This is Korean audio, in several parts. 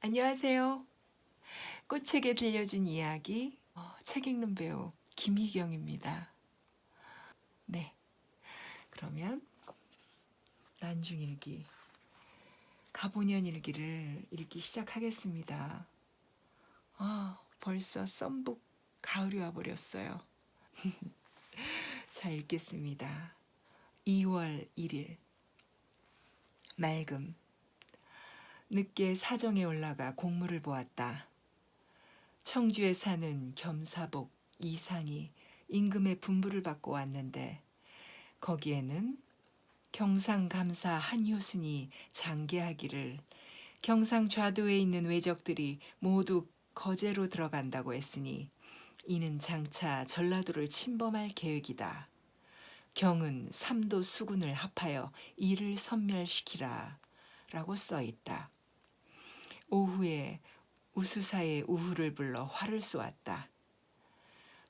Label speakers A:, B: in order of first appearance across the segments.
A: 안녕하세요. 꽃책에 들려준 이야기, 책 읽는 배우 김희경입니다. 네, 그러면 난중일기, 가보년 일기를 읽기 시작하겠습니다. 벌써 썸북 가을이 와버렸어요. 자, 읽겠습니다. 2월 1일 맑음. 늦게 사정에 올라가 공물을 보았다. 청주에 사는 겸사복 이상이 임금의 분부를 받고 왔는데 거기에는 경상감사 한효순이 장계하기를 경상 좌도에 있는 왜적들이 모두 거제로 들어간다고 했으니 이는 장차 전라도를 침범할 계획이다. 경은 삼도 수군을 합하여 이를 섬멸시키라 라고 써있다. 오후에 우수사의 우후를 불러 활을 쏘았다.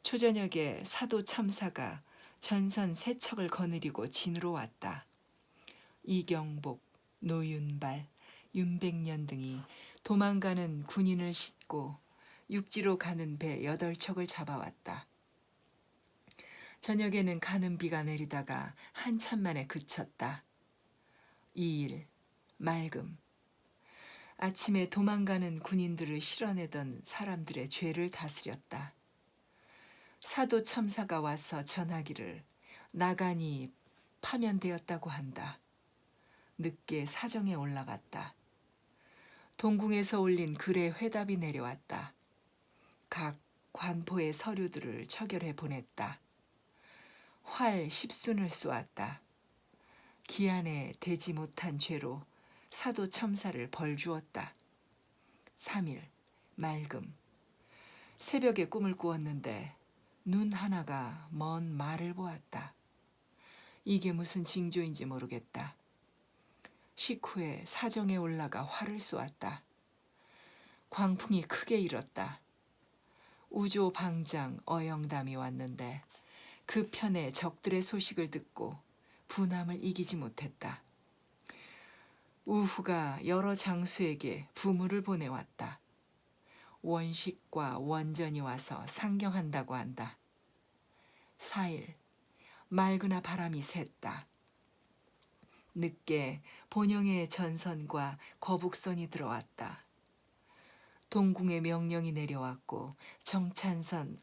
A: 초저녁에 사도 첨사가 전선 세 척을 거느리고 진으로 왔다. 이경복, 노윤발, 윤백년 등이 도망가는 군인을 싣고 육지로 가는 배 8척을 잡아왔다. 저녁에는 가는 비가 내리다가 한참 만에 그쳤다. 2일 맑음. 아침에 도망가는 군인들을 실어내던 사람들의 죄를 다스렸다. 사도 첨사가 와서 전하기를 나간이 파면되었다고 한다. 늦게 사정에 올라갔다. 동궁에서 올린 글의 회답이 내려왔다. 각 관포의 서류들을 처결해 보냈다. 활 10순을 쏘았다. 기한에 대지 못한 죄로 사도 첨사를 벌주었다. 3일 맑음. 새벽에 꿈을 꾸었는데 눈 하나가 먼 말을 보았다. 이게 무슨 징조인지 모르겠다. 식후에 사정에 올라가 활을 쏘았다. 광풍이 크게 일었다. 우조 방장 어영담이 왔는데 그 편에 적들의 소식을 듣고 분함을 이기지 못했다. 우후가 여러 장수에게 부물을 보내왔다. 원식과 원전이 와서 상경한다고 한다. 4일 맑으나 바람이 샜다. 늦게 본영의 전선과 거북선이 들어왔다. 동궁의 명령이 내려왔고 정찬선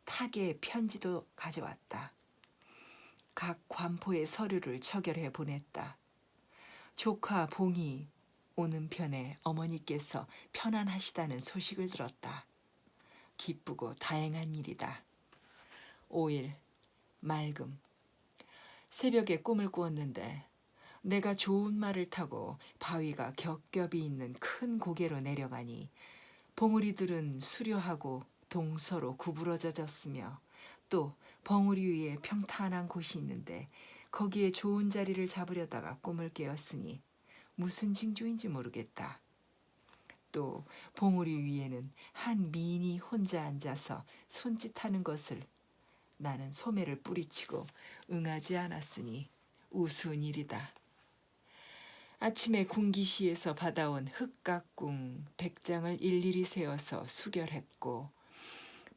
A: 탁의 편지도 가져왔다. 각 관포의 서류를 처결해 보냈다. 조카 봉이 오는 편에 어머니께서 편안하시다는 소식을 들었다. 기쁘고 다행한 일이다. 5일 맑음. 새벽에 꿈을 꾸었는데 내가 좋은 말을 타고 바위가 겹겹이 있는 큰 고개로 내려가니 봉우리들은 수려하고 동서로 구부러져졌으며 또 벙우리 위에 평탄한 곳이 있는데 거기에 좋은 자리를 잡으려다가 꿈을 깨었으니 무슨 징조인지 모르겠다. 또 봉우리 위에는 한 미인이 혼자 앉아서 손짓하는 것을 나는 소매를 뿌리치고 응하지 않았으니 우스운 일이다. 아침에 궁기시에서 받아온 흑각궁 100장을 일일이 세어서 수결했고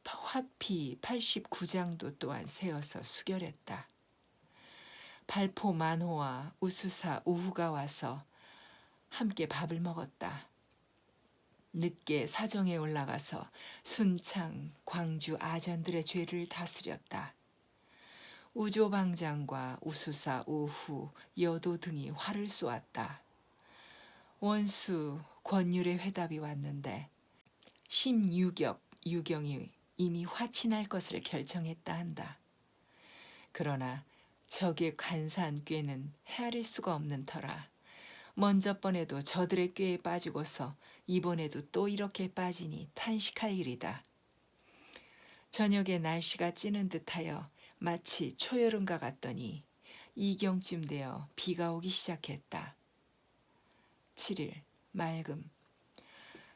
A: 화피 89장도 또한 세어서 수결했다. 발포 만호와 우수사 우후가 와서 함께 밥을 먹었다. 늦게 사정에 올라가서 순창, 광주 아전들의 죄를 다스렸다. 우조방장과 우수사 우후, 여도 등이 활을 쏘았다. 원수 권율의 회답이 왔는데 심유격, 유경이 이미 화친할 것을 결정했다 한다. 그러나 적의 간사한 꾀는 헤아릴 수가 없는 터라 먼저 번에도 저들의 꾀에 빠지고서 이번에도 또 이렇게 빠지니 탄식할 일이다. 저녁에 날씨가 찌는 듯하여 마치 초여름과 같더니 이경쯤 되어 비가 오기 시작했다. 7일 맑음.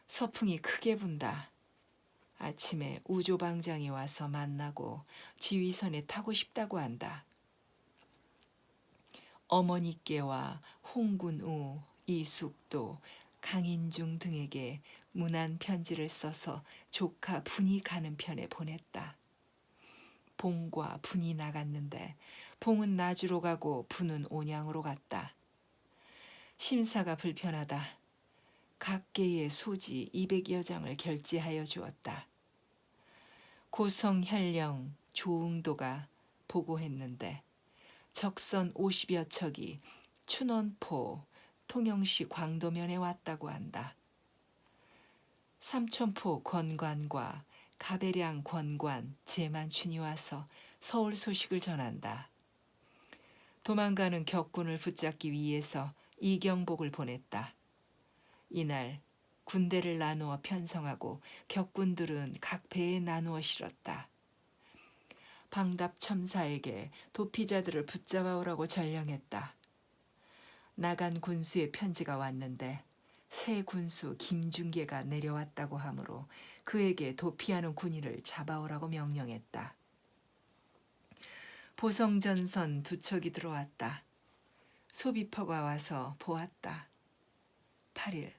A: 서풍이 크게 분다. 아침에 우조방장이 와서 만나고 지휘선에 타고 싶다고 한다. 어머니께와 홍군우, 이숙도, 강인중 등에게 문안 편지를 써서 조카 분이 가는 편에 보냈다. 봉과 분이 나갔는데 봉은 나주로 가고 분은 온양으로 갔다. 심사가 불편하다. 각계의 소지 200여 장을 결제하여 주었다. 고성, 현령, 조응도가 보고했는데 적선 50여 척이 춘원포, 통영시 광도면에 왔다고 한다. 삼천포 권관과 가배량 권관, 제만춘이 와서 서울 소식을 전한다. 도망가는 격군을 붙잡기 위해서 이경복을 보냈다. 이날 군대를 나누어 편성하고 격군들은 각 배에 나누어 실었다. 방답첨사에게 도피자들을 붙잡아 오라고 전령했다. 나간 군수의 편지가 왔는데 새 군수 김중계가 내려왔다고 하므로 그에게 도피하는 군인을 잡아오라고 명령했다. 보성전선 두 척이 들어왔다. 소비퍼가 와서 보았다. 8일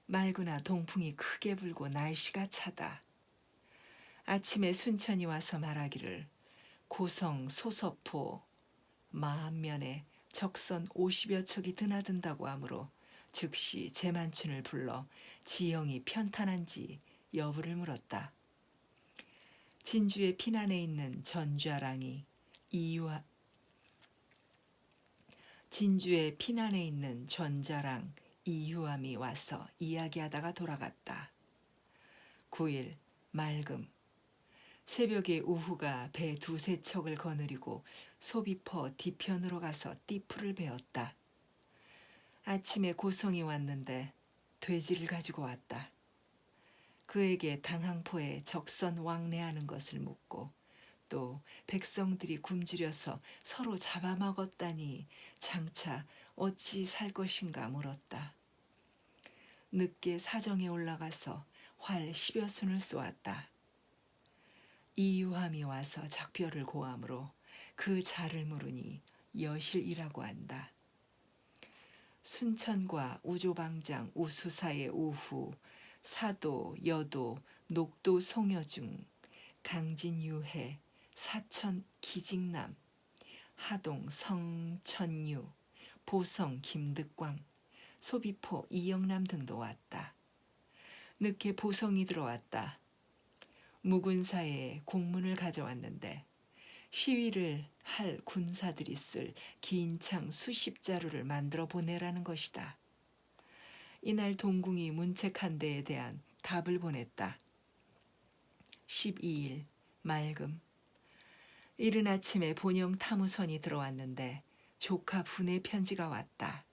A: 맑으나 동풍이 크게 불고 날씨가 차다. 아침에 순천이 와서 말하기를 고성 소서포 마암면에 적선 50여 척이 드나든다고 하므로 즉시 제만춘을 불러 지형이 편탄한지 여부를 물었다. 진주의 피난에 있는 전좌랑이 진주의 피난에 있는 전좌랑 이유암이 와서 이야기하다가 돌아갔다. 9일 맑음 새벽에 우후가 배 두세 척을 거느리고 소비퍼 뒤편으로 가서 띠풀을 베었다. 아침에 고성이 왔는데 돼지를 가지고 왔다. 그에게 당항포에 적선 왕래하는 것을 묻고 또 백성들이 굶주려서 서로 잡아먹었다니 장차 어찌 살 것인가 물었다. 늦게 사정에 올라가서 활 10여 순을 쏘았다. 이유함이 와서 작별을 고하므로 그 자를 물으니 여실이라고 한다. 순천과 우조방장 우수사의 우후 사도 여도 녹도 송여중 강진유해 사천 기직남 하동 성천유 보성 김득광 소비포 이영남 등도 왔다. 늦게 보성이 들어왔다. 무군사에 공문을 가져왔는데 시위를 할 군사들이 쓸 긴 창 수십 자루를 만들어 보내라는 것이다. 이날 동궁이 문책 한 대에 대한 답을 보냈다. 12일 맑음 이른 아침에 본영 탐우선이 들어왔는데 조카 분의 편지가 왔다.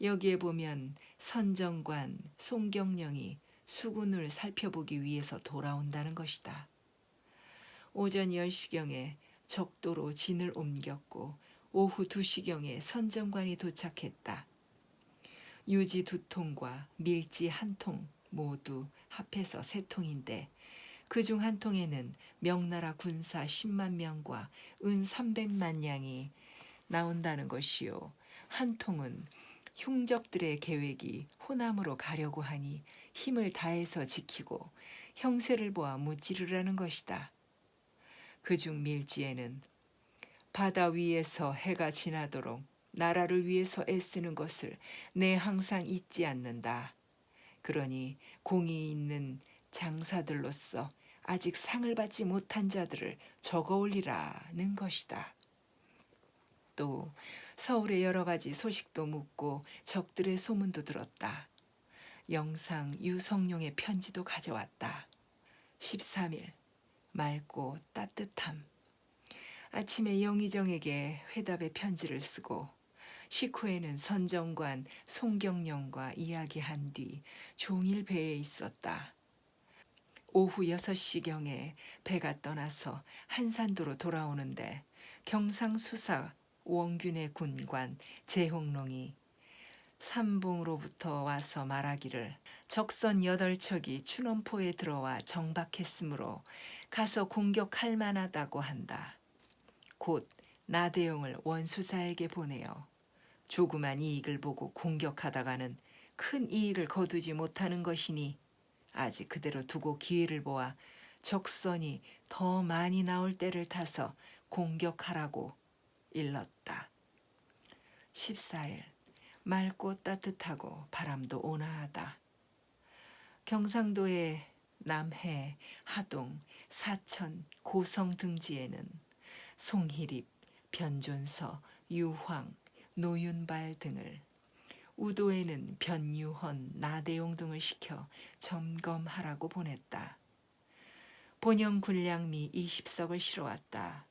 A: 여기에 보면 선정관 송경령이 수군을 살펴보기 위해서 돌아온다는 것이다. 오전 10시경에 적도로 진을 옮겼고 오후 2시경에 선정관이 도착했다. 유지 2통과 밀지 1통 모두 합해서 3통인데 그중 1통에는 명나라 군사 10만 명과 은 300만 양이 나온다는 것이요. 1통은 흉적들의 계획이 호남으로 가려고 하니 힘을 다해서 지키고 형세를 보아 무찌르라는 것이다. 그중 밀지에는 바다 위에서 해가 지나도록 나라를 위해서 애쓰는 것을 내 항상 잊지 않는다. 그러니 공이 있는 장사들로서 아직 상을 받지 못한 자들을 적어 올리라는 것이다. 또 서울의 여러 가지 소식도 묻고 적들의 소문도 들었다. 영상 유성룡의 편지도 가져왔다. 13일 맑고 따뜻함. 아침에 영의정에게 회답의 편지를 쓰고 식후에는 선정관 송경령과 이야기한 뒤 종일 배에 있었다. 오후 6시경에 배가 떠나서 한산도로 돌아오는데 경상수사 원균의 군관 재홍롱이 삼봉으로부터 와서 말하기를 적선 8척이 춘원포에 들어와 정박했으므로 가서 공격할 만하다고 한다. 곧 나대용을 원수사에게 보내어 조그만 이익을 보고 공격하다가는 큰 이익을 거두지 못하는 것이니 아직 그대로 두고 기회를 보아 적선이 더 많이 나올 때를 타서 공격하라고 일렀다. 14일 맑고 따뜻하고 바람도 온화하다. 경상도의 남해, 하동, 사천, 고성 등지에는 송희립, 변존서, 유황, 노윤발 등을, 우도에는 변유헌, 나대용 등을 시켜 점검하라고 보냈다. 본영 군량미 20석을 실어왔다.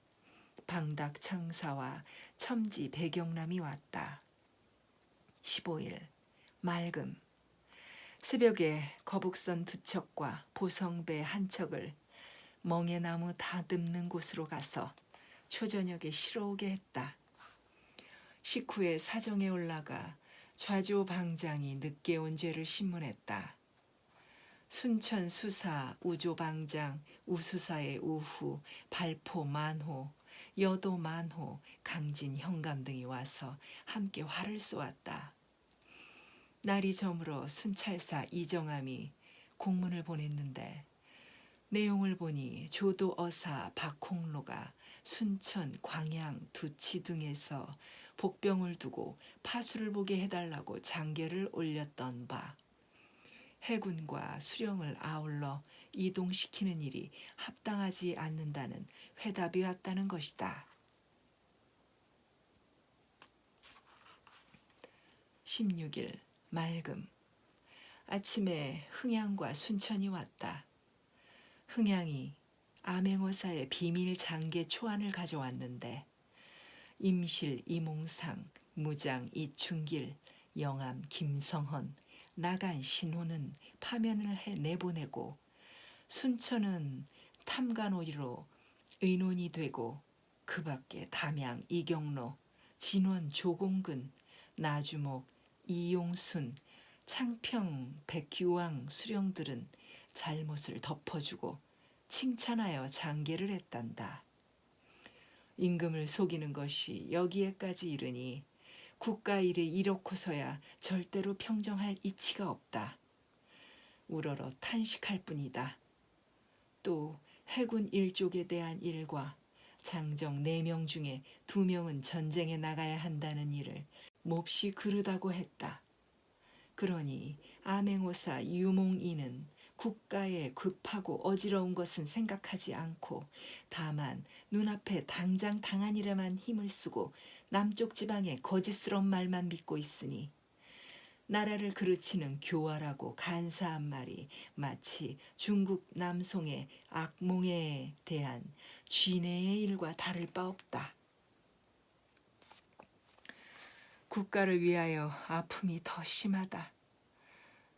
A: 방닭 청사와 첨지 배경람이 왔다. 15일 맑음. 새벽에 거북선 2척과 보성배 1척을 멍에나무 다듬는 곳으로 가서 초저녁에 실어오게 했다. 식후에 사정에 올라가 좌조방장이 늦게 온 죄를 신문했다. 순천 수사, 우조방장, 우수사의 우후, 발포 만호, 여도 만호, 강진 현감 등이 와서 함께 활을 쏘았다. 날이 저물어 순찰사 이정암이 공문을 보냈는데 내용을 보니 조도어사 박홍로가 순천, 광양, 두치 등에서 복병을 두고 파수를 보게 해달라고 장계를 올렸던 바, 해군과 수령을 아울러 이동시키는 일이 합당하지 않는다는 회답이 왔다는 것이다. 16일 맑음. 아침에 흥양과 순천이 왔다. 흥양이 암행어사의 비밀 장계 초안을 가져왔는데 임실 이몽상, 무장 이충길, 영암 김성헌, 나간 신호는 파면을 해 내보내고 순천은 탐관오리로 의논이 되고 그 밖에 담양 이경로, 진원 조공근, 나주목 이용순, 창평 백규왕 수령들은 잘못을 덮어주고 칭찬하여 장계를 했단다. 임금을 속이는 것이 여기에까지 이르니 국가 일이 이렇고서야 절대로 평정할 이치가 없다. 우러러 탄식할 뿐이다. 또 해군 일족에 대한 일과 장정 4명 중에 2명은 전쟁에 나가야 한다는 일을 몹시 그르다고 했다. 그러니 암행어사 유몽이는 국가에 급하고 어지러운 것은 생각하지 않고 다만 눈앞에 당장 당한 일에만 힘을 쓰고 남쪽 지방의 거짓스러운 말만 믿고 있으니 나라를 그르치는 교활하고 간사한 말이 마치 중국 남송의 악몽에 대한 쥐내의 일과 다를 바 없다. 국가를 위하여 아픔이 더 심하다.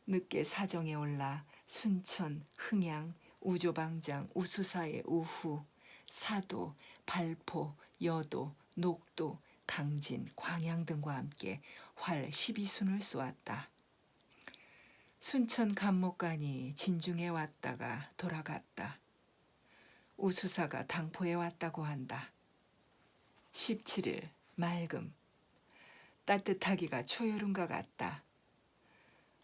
A: 늦게 사정에 올라 순천, 흥양, 우조방장, 우수사의 우후, 사도, 발포, 여도, 녹도, 강진, 광양 등과 함께 활 12순을 쏘았다. 순천 감목관이 진중에 왔다가 돌아갔다. 우수사가 당포에 왔다고 한다. 17일 맑음. 따뜻하기가 초여름과 같다.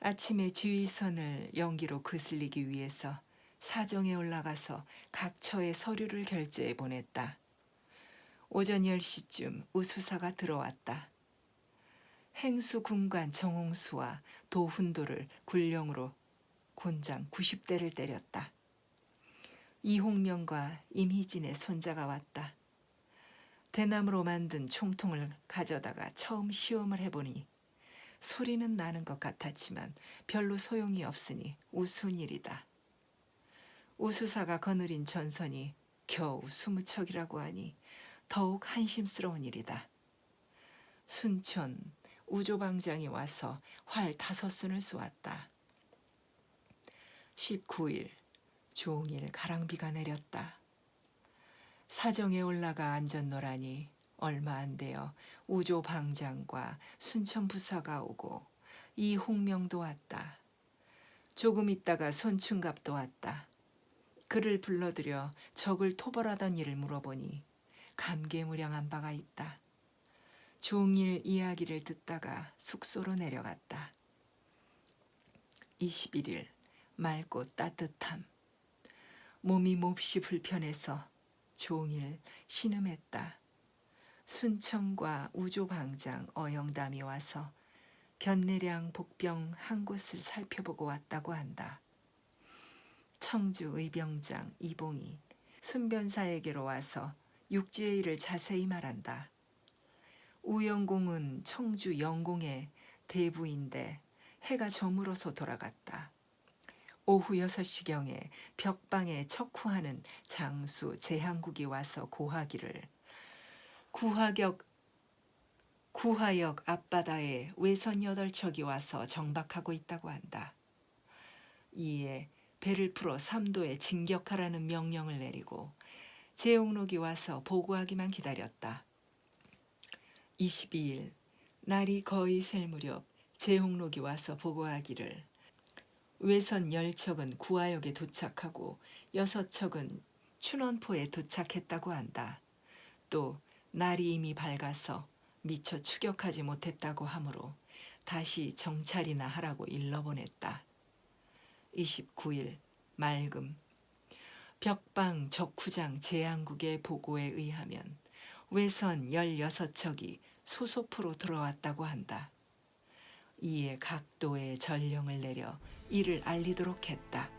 A: 아침에 지휘선을 연기로 거슬리기 위해서 사정에 올라가서 각 처에 서류를 결제해 보냈다. 오전 10시쯤 우수사가 들어왔다. 행수 군관 정홍수와 도훈도를 군령으로 곤장 90대를 때렸다. 이홍명과 임희진의 손자가 왔다. 대나무로 만든 총통을 가져다가 처음 시험을 해보니 소리는 나는 것 같았지만 별로 소용이 없으니 우스운 일이다. 우수사가 거느린 전선이 겨우 20척이라고 하니 더욱 한심스러운 일이다. 순천 우조방장이 와서 활 5순을 쏘았다. 19일 종일 가랑비가 내렸다. 사정에 올라가 앉았노라니 얼마 안 되어 우조방장과 순천부사가 오고 이홍명도 왔다. 조금 있다가 손충갑도 왔다. 그를 불러들여 적을 토벌하던 일을 물어보니 감개무량한 바가 있다. 종일 이야기를 듣다가 숙소로 내려갔다. 21일 맑고 따뜻함. 몸이 몹시 불편해서 종일 신음했다. 순청과 우조방장 어영담이 와서 변내량 복병 한 곳을 살펴보고 왔다고 한다. 청주 의병장 이봉이 순변사에게로 와서 육지의 일을 자세히 말한다. 우영공은 청주 영공의 대부인데 해가 저물어서 돌아갔다. 오후 6시경에 벽방에 척후하는 장수 제항국이 와서 고하기를 구하역 앞바다에 외선 8척이 와서 정박하고 있다고 한다. 이에 배를 풀어 삼도에 진격하라는 명령을 내리고 제옥록이 와서 보고하기만 기다렸다. 22일 날이 거의 셀 무렵 제옥록이 와서 보고하기를 외선 10척은 구하역에 도착하고 6척은 춘원포에 도착했다고 한다. 또 날이 이미 밝아서 미처 추격하지 못했다고 하므로 다시 정찰이나 하라고 일러보냈다. 29일 맑음. 벽방 적후장 제항국의 보고에 의하면 외선 16척이 소소포로 들어왔다고 한다. 이에 각도에 전령을 내려 이를 알리도록 했다.